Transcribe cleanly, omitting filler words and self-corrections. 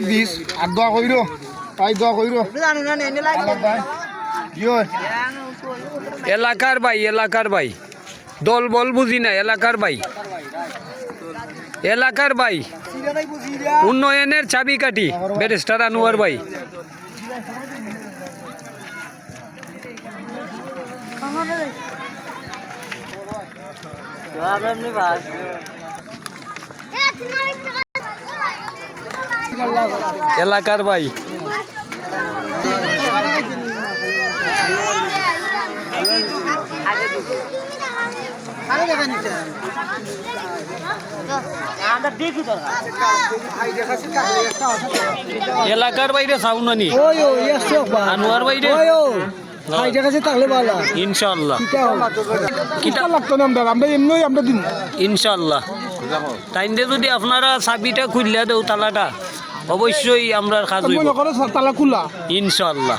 This আর দোয়া কইরো তাই দোয়া কইরো এলাকার ভাই দল বল বুঝি না এলাকার ভাই উন্নয়নের চাবিকাঠি ব্যারিস্টার আনোয়ার ভাই। এলাকার ভাই এলাকার বাইরে সাউনানি আনোয়ার বাইরে ইনশাআল্লাহ ইনশাআল্লাহ তাইন্দে যদি আপনারা চাবিটা খুললে দেও তালাটা অবশ্যই আমরা কাজ হইব তালা খোলা ইনশাআল্লাহ।